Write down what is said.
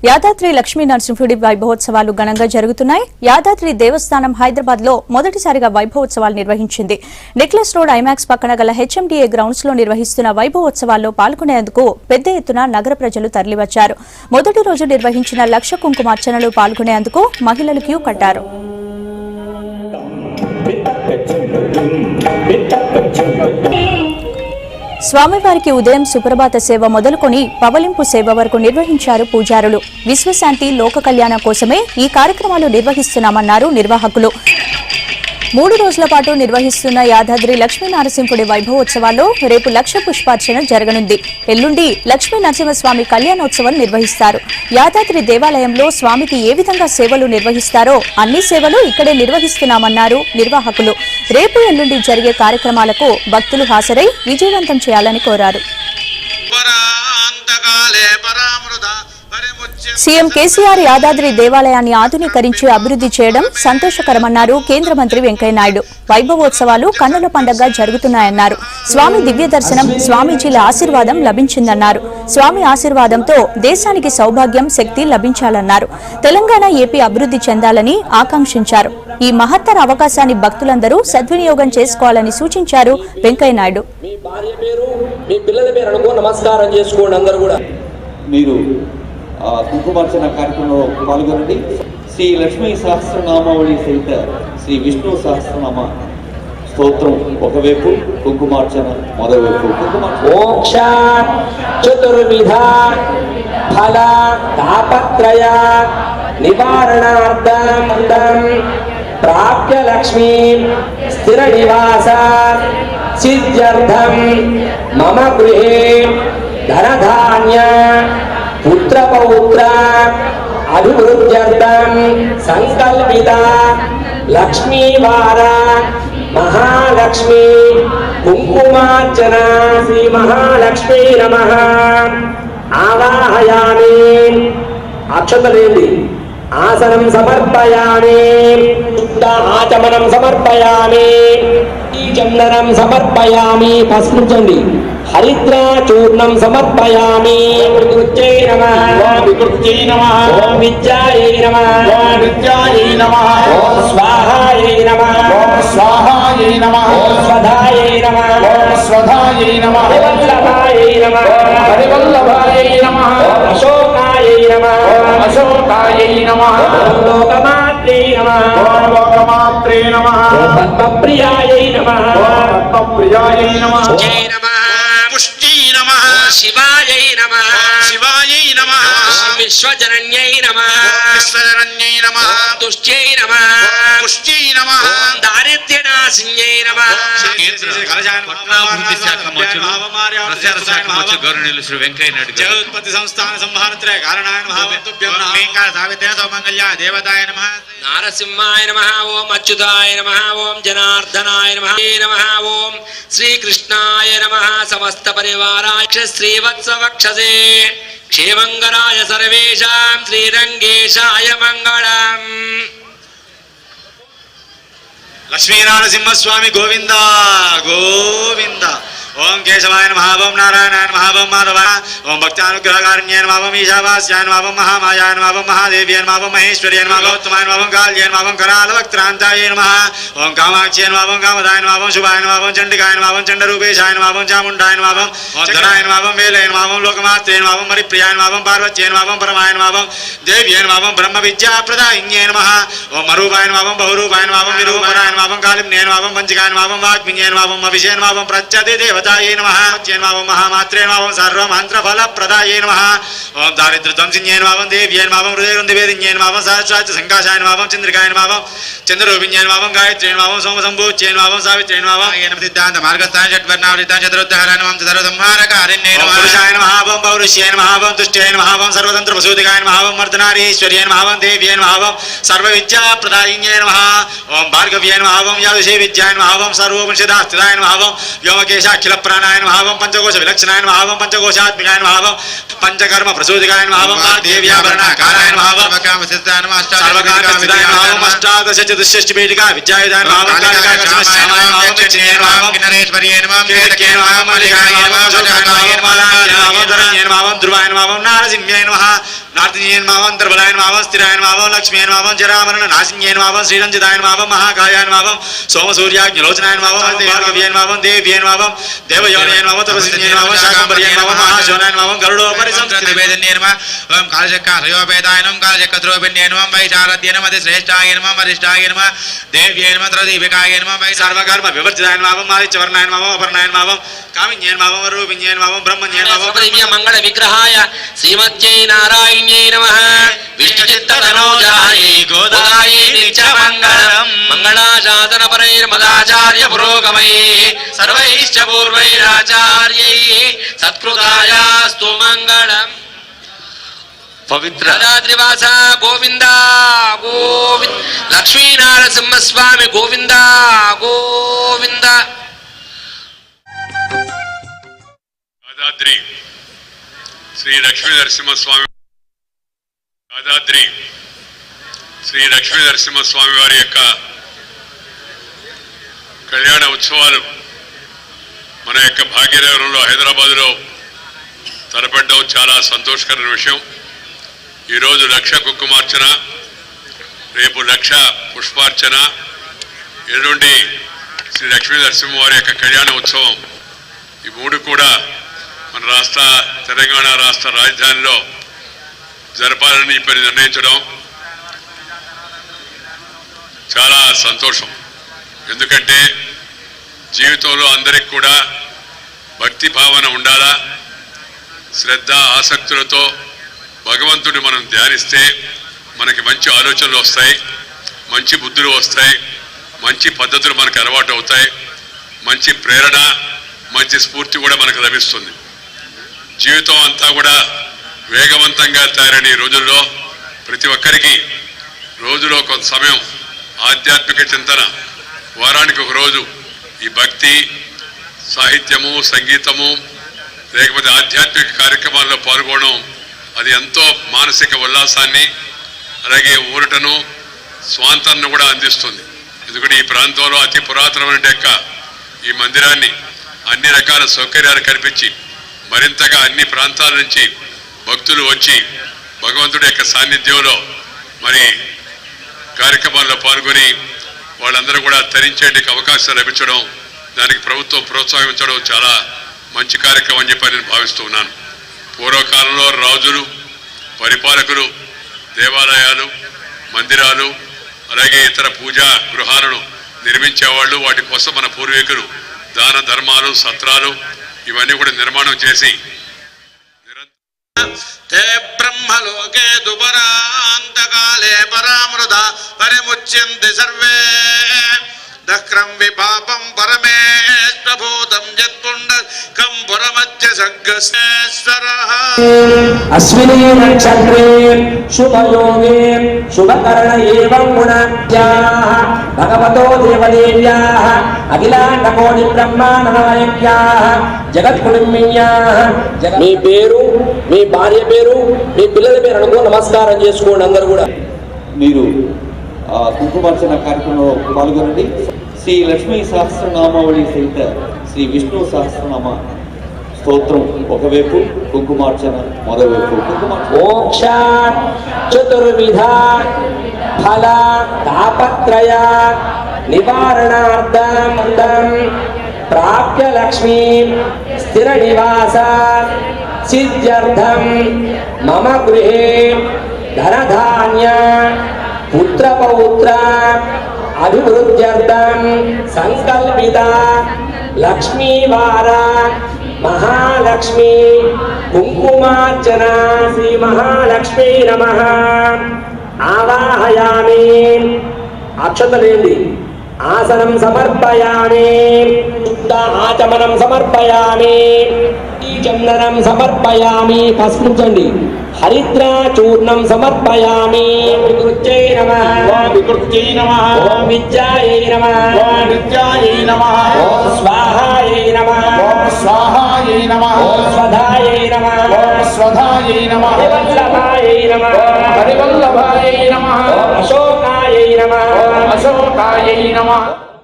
యాదాద్రి లక్ష్మీ నరసింహుడి వైభవోత్సవాలు ఘనంగా జరుగుతున్నాయి. యాదాద్రి దేవస్థానం హైదరాబాద్ లో మొదటిసారిగా వైభవోత్సవాలు నిర్వహించింది. నెక్లెస్ రోడ్ ఐమాక్స్ పక్కన గల హెచ్ఎండిఏ గ్రౌండ్స్ లో నిర్వహిస్తున్న వైభవోత్సవాల్లో పాల్గొనేందుకు పెద్ద ఎత్తున నగర ప్రజలు తరలివచ్చారు. మొదటి రోజు నిర్వహించిన లక్ష కుంకుమార్చనలు పాల్గొనేందుకు మహిళలు క్యూ కట్టారు. స్వామివారికి ఉదయం సుప్రభాత సేవ మొదలుకొని పవలింపు సేవ వరకు నిర్వహించారు పూజారులు. విశ్వశాంతి లోక కళ్యాణం కోసమే ఈ కార్యక్రమాలు నిర్వహిస్తున్నామన్నారు నిర్వాహకులు. 3 రోజుల పాటు నిర్వహిస్తున్న యాదాద్రి లక్ష్మీ నరసింహుడి వైభవోత్సవాల్లో రేపు లక్ష పుష్పార్చన జరగనుంది. ఎల్లుండి లక్ష్మీ నరసింహస్వామి కళ్యాణోత్సవం నిర్వహిస్తారు. యాదాద్రి దేవాలయంలో స్వామికి ఏ విధంగా సేవలు నిర్వహిస్తారో అన్ని సేవలు ఇక్కడే నిర్వహిస్తున్నామన్నారు నిర్వాహకులు. రేపు ఎల్లుండి జరిగే కార్యక్రమాలకు భక్తులు హాజరై విజయవంతం చేయాలని కోరారు. సీఎం కేసీఆర్ యాదాద్రి దేవాలయాన్ని ఆధునీకరించి అభివృద్ధి చేయడం సంతోషకరమన్నారు కేంద్ర మంత్రి వెంకయ్యనాయుడు. వైభవోత్సవాలు కన్నుల పండుగగా జరుగుతున్నాయన్నారు. స్వామి దివ్య దర్శనం, స్వామీజీల ఆశీర్వాదం లభించిందన్నారు. స్వామి ఆశీర్వాదంతో దేశానికి సౌభాగ్యం, శక్తి లభించాలన్నారు. తెలంగాణ, ఏపీ అభివృద్ధి చెందాలని ఆకాంక్షించారు. ఈ మహత్తర అవకాశాన్ని భక్తులందరూ సద్వినియోగం చేసుకోవాలని సూచించారు వెంకయ్యనాయుడు. కుంకుమార్చన కార్యక్రమంలో పాల్గొనండి. శ్రీ లక్ష్మీ సహస్రనామావళి సహిత శ్రీ విష్ణు సహస్రనామ స్తోత్రం ఒకవైపు, కుంకుమార్చన మరోవైపు. మోక్ష చతుర్విధ ఫల తాపత్రయ నివారణార్థం ప్రాప్య లక్ష్మీ స్థిర నివాస సిద్ధ్యర్థం మమ గృహే ధనధాన్య పుత్ర పౌత్ర అభివృద్ధ్యర్థం సంకల్పిత లక్ష్మీవార మహాలక్ష్మి కుంకుమార్చన శ్రీ మహాలక్ష్మీ నమః ఆవాహయామి. అక్షతలేండి. ఆసనం సమర్పయామి. శుద్ధ ఆచమనం సమర్పయామి. చందనం సమర్పయామి. పస్మించండి. హరిద్రా చూర్ణం సమర్పయామి. వికృత్యై నమః. వికృత్యై నమః. ఓం విద్యాయై నమః. ఓం విద్యాయై నమః. ఓం స్వాహాయై నమః. ఓం స్వాహాయై నమః. ఓం స్వధాయై నమః. ఓం స్వధాయై నమః. వల్లభాయై నమః. హరివల్లభాయై నమః. ఓం అశోకాయై నమః. ఓం అశోకాయై నమః. ఓం లోకమాత్రే నమః. ఓం లోకమాత్రే నమః. ఓం పద్మప్రియాయై నమః. ఓం పద్మప్రియాయై నమః. జై నమః. పుష్టి నమః. శివాయై నమః. శివాయై నమః. విశ్వజనన్యై నమః. విశ్వజనన్యై నమః. తుష్ట్యై నమః. పుష్ట్యై నమః. దారిద్ర్యనాశిన్యై నమః. పట్టణాభివృద్ధి శాఖ మంత్రులు, ప్రచార శాఖ మంత్రి గౌరవనీయులు శ్రీ వెంకయ్యనాయుడు గారు. ఉత్పత్తి సంస్థాన సంహారత్రయ కారణాయ నమః. సావిత్రయ సౌమంగళ్య దేవతాయ నమః. నారసింహాయ నమః. ఓం అచ్యుతాయ నమః. ఓం జనార్దనాయ నమః. నమః. ఓం శ్రీకృష్ణాయ నమః. సమస్త పరివారాయ శ్రీవత్సవక్షసే క్షేమంగరాయ సర్వేషాం శ్రీరంగేశాయ మంగళం. లక్ష్మీనరసింహస్వామి గోవింద గోవింద. ఓం కేశవాయ నమః. ఓం నారాయణాయ నమః. ఓం మాధవాయ. ఓం భక్తానుగ్రహకారుణ్యాయ నమః. ఓం ఈశావాస్యాయ నమః. ఓం మహామాయాయ నమః. ఓం మహాదేవ్యాయ నమః. ఓం మహేశ్వర్యాయ నమః. గౌతమాయ నమః. ఓం కాళ్యాయ నమః. ఓం కరాళవక్త్రాంతాయ నమః. ఓం కామాక్ష్యాయ నమః. ఓం కామదాయ నమః. ఓం శుభాయ నమః. ఓం చండికాయ నమః. ఓం చండరూపేశాయ నమః. ఓం చాముండాయ నమః. ఓం ధనాయ నమః. ఓం వేలాయ నమః. ఓం లోకమాత్రే నమః. ఓం హరిప్రియాయ నమః. ఓం పార్వత్యై నమః. ఓం పరమాయ నమః. ఓం దేవ్యాయ నమః. ఓం బ్రహ్మ విద్యాప్రదాయిన్యై నమః. ఓం అరూపాయ నమః. ఓం బహురూపాయ నమః. ఓం విరూపరాయ నమః. ఓం కాళిమ్నే నమః. ఓం పంచకాయ నమః. ఓం వాగ్మిన్యై నమః. ఓం అభిషేయ నమః. ఓం ప్రత్యతి దేవతాయై నమః. ఓం మహామాత్రే నమః. ఓం సర్వమంత్రఫలప్రదాయై నమః. ఓం దారిద్ర్యధ్వంసిన్యై నమః. ఓం దేవ్యై నమః. ఓం హృదయగ్రంథివేదిన్యై నమః. ఓం సహస్రాక్ష సంకాశాయ నమః. ఓం చంద్రికాయ నమః. ఓం చంద్రరూపిణ్యై నమః. ఓం గాయత్ర్యై నమః. ఓం సోమసంభూత్యై నమః. ఓం సావిత్ర్యై నమః. ఓం సిద్ధాంత మార్గస్థాన షట్వర్ణావృతాయ చతురుద్ధారాయ నమః. సర్వసంహారకారిణ్యై నమః. పురుషాయ నమః. ఓం పౌరుష్యాయ నమః. ఓం తుష్ట్యై నమః. ఓం సర్వతంత్ర ప్రసూతికాయ నమః. ఓం మర్దనారీశ్వర్యై నమః. ఓం దేవ్యై నమః. ఓం సర్వవిద్యాప్రదాయిన్యై నమః. ఓం భార్గవ్యై నమః. ఓం యాదృశే విద్యాయ నమః. ఓం సర్వోపనిషదాస్థితాయ నమః. ఓం వ్యోమకేశాఖిల పంచాఖిల ప్రాణాయ నమః ఓం పంచకోశ విలక్షణాయ నమః ఓం పంచకోశాత్మికాయ నమః ఓం పంచకర్మ ప్రసూతికాయ నమః ఓం దేవ్యాభరణాకారాయ నమః ఓం సర్వకామసిద్ధాయ నమః అష్టాదశ చతుష్షష్టి పీఠికా విద్యాయుధాయ నమః ఓం కాళికాయ శ్యామాయ నమః ఓం చిన్యాయ నమః ఓం కిన్నరేశ్వర్యాయ నమః ఓం కేతకాయ నమః ఓం మల్లికాయ నమః ఓం శోకాయ నమః ఓం ధ్రువాయ నమః ఓం నారసింహాయ నమః నార్తిన్యాయ నమః ఓం త్రిబలాయ నమః ఓం స్థిరాయ నమః ఓం లక్ష్మీయ నమః ఓం జరామరణ నాశిన్యాయ నమః ఓం శ్రీరంజితాయ నమః ఓం మహాకాయాయ నమః ఓం సోమసూర్యాగ్నిలోచనాయ నమః ఓం దేవార్గవ్యాయ నమః ఓం దేవ్యాయ నమః ఓం దేవయోనయాయ నమః ఓం తపస్విన్యాయ నమః ఓం శాకంబర్యాయ నమః ఓం మహాశోనాయ నమః ఓం గరుడోపరి సంస్కృతివేదన్యాయ నమః ఓం కాలచక్రయోపేతాయ నమః కాలచక్రద్రోపిణ్యాయ నమః వైశారద్యాయ నమః శ్రేష్ఠాయ నమః వరిష్ఠాయ నమః దేవ్యాయ నమః త్రదీపికాయ నమః సర్వకర్మ వివర్జితాయ నమః ఓం ఆదిత్యవర్ణాయ నమః ఓం అపర్ణాయ నమః ఓం కామిన్యాయ నమః ఓం రూపిణ్యాయ నమః ఓం బ్రహ్మణ్యాయ నమః ఓం దివ్య మంగళ విగ్రహాయ శ్రీమత్యై నారాయణ్యై నమః విష్ణుచిత్తతనోజాయై గోదాయై నిత్యమంగళం మంగళాశాసన పరైర్మదాచార్య పురోగమైః సర్వైశ్చ పూర్వైరాచార్యైః సత్కృతాయాస్తు మంగళం. పవిత్ర త్రివాస గోవింద గోవింద లక్ష్మీనారసింహస్వామి గోవింద గోవింద. యాదాద్రి శ్రీ లక్ష్మీ నరసింహస్వామి యాదాద్రి శ్రీ లక్ష్మీ నరసింహస్వామి వారి యొక్క కళ్యాణ ఉత్సవాలు మన యొక్క భాగ్యనగరంలో హైదరాబాదులో తలపెట్టడం చాలా సంతోషకరమైన విషయం. ఈరోజు లక్ష కుంకుమార్చన, రేపు లక్ష పుష్పార్చన, ఎల్లుండి శ్రీ లక్ష్మీ నరసింహ వారి యొక్క కళ్యాణ ఉత్సవం. ఈ మూడు కూడా మన తెలంగాణ రాష్ట్ర రాజధానిలో జరపాలని ఇప్పుడు నిర్ణయించడం చాలా సంతోషం. ఎందుకంటే జీవితంలో అందరికి కూడా భక్తి భావన ఉండాలా, శ్రద్ధ ఆసక్తులతో భగవంతుడిని మనం ధ్యానిస్తే మనకి మంచి ఆలోచనలు వస్తాయి, మంచి బుద్ధులు వస్తాయి, మంచి పద్ధతులు మనకు అలవాటు అవుతాయి, మంచి ప్రేరణ మంచి స్ఫూర్తి కూడా మనకు లభిస్తుంది. జీవితం అంతా కూడా వేగవంతంగా తయారైన రోజుల్లో ప్రతి ఒక్కరికి రోజులో కొంత సమయం ఆధ్యాత్మిక చింతన, వారానికి ఒక రోజు ఈ భక్తి, సాహిత్యము, సంగీతము లేకపోతే ఆధ్యాత్మిక కార్యక్రమాల్లో పాల్గొనడం అది ఎంతో మానసిక ఉల్లాసాన్ని అలాగే ఊరటను స్వాంతాన్ని కూడా అందిస్తుంది. ఎందుకంటే ఈ ప్రాంతంలో అతి పురాతనమైన యొక్క ఈ మందిరాన్ని అన్ని రకాల సౌకర్యాలు కల్పించి మరింతగా అన్ని ప్రాంతాల నుంచి భక్తులు వచ్చి భగవంతుడి యొక్క సాన్నిధ్యంలో మరి కార్యక్రమాల్లో పాల్గొని వాళ్ళందరూ కూడా తరించేందుకు అవకాశం లభించడం, దానికి ప్రభుత్వం ప్రోత్సహించడం చాలా మంచి కార్యక్రమం అని చెప్పి నేను భావిస్తూ ఉన్నాను. పూర్వకాలంలో రాజులు, పరిపాలకులు దేవాలయాలు, మందిరాలు అలాగే ఇతర పూజా గృహాలను నిర్మించేవాళ్ళు. వాటి కోసం మన పూర్వీకులు దాన ధర్మాలు, సత్రాలు ఇవన్నీ కూడా నిర్మాణం చేసి ते ब्रह्मलोके दुपरान्तकाले परामृता परिमुच्यन्ते सर्वे दक्रं विपापं परमेष्टभूतं यत्पुण्डकं पुरमध्य सग्गस्वेश्वरः अश्विनी नक्षत्रे शुभयोगे शुभकर्ण एवं गुणाख्याः भगवतो देवदेव्याः अखिलाण्डकोटि ब्रह्माण्डनायक्याः जगत्कुटुंबिन्याः మీ పేరు, మీ భార్య పేరు, మీ పిల్లల పేరు అనుకో నమస్కారం చేసుకోండి అందరూ కూడా. మీరు కుంకుమార్చన కార్యక్రమంలో పాల్గొనండి. శ్రీ లక్ష్మీ సహస్రనామావళి సహిత శ్రీ విష్ణు సహస్రనామ స్తోత్రం ఒకవైపు, కుంకుమార్చన మరోవైపు. మోక్ష చతుర్విధ ఫల తాపత్రయ నివారణార్థం ప్రాప్య లక్ష్మీ స్థిర నివాస సిద్ధ్యర్థం మమ గృహే ధనధాన్య పుత్రపౌత్ర అభివృద్ధ్యర్థం సంకల్పిత లక్ష్మీవార మహాలక్ష్మి కుంకుమార్చన శ్రీ మహాలక్ష్మీ నమః ఆవాహయామి. అక్షతలేండి, ఆసనం సమర్పయామి, శుద్ధ ఆచమనం సమర్పయామి, చందనం సమర్పయామి, పసుపుంచండి, హరిద్రా చూర్ణం సమర్పయామి. వికృత్యై నమః, వికృత్యై నమః, ఓం విద్యాయై నమః, ఓం విద్యాయై నమః, ఓం స్వాహాయై నమః, ఓం स्वाहायै नमः ఓం స్వధాయై నమః ओम स्वधायै नमः హరివల్లభాయై నమః हरिवल्लभायै नमः ఓం అశోకాయై నమः ओम अशोकायै नमः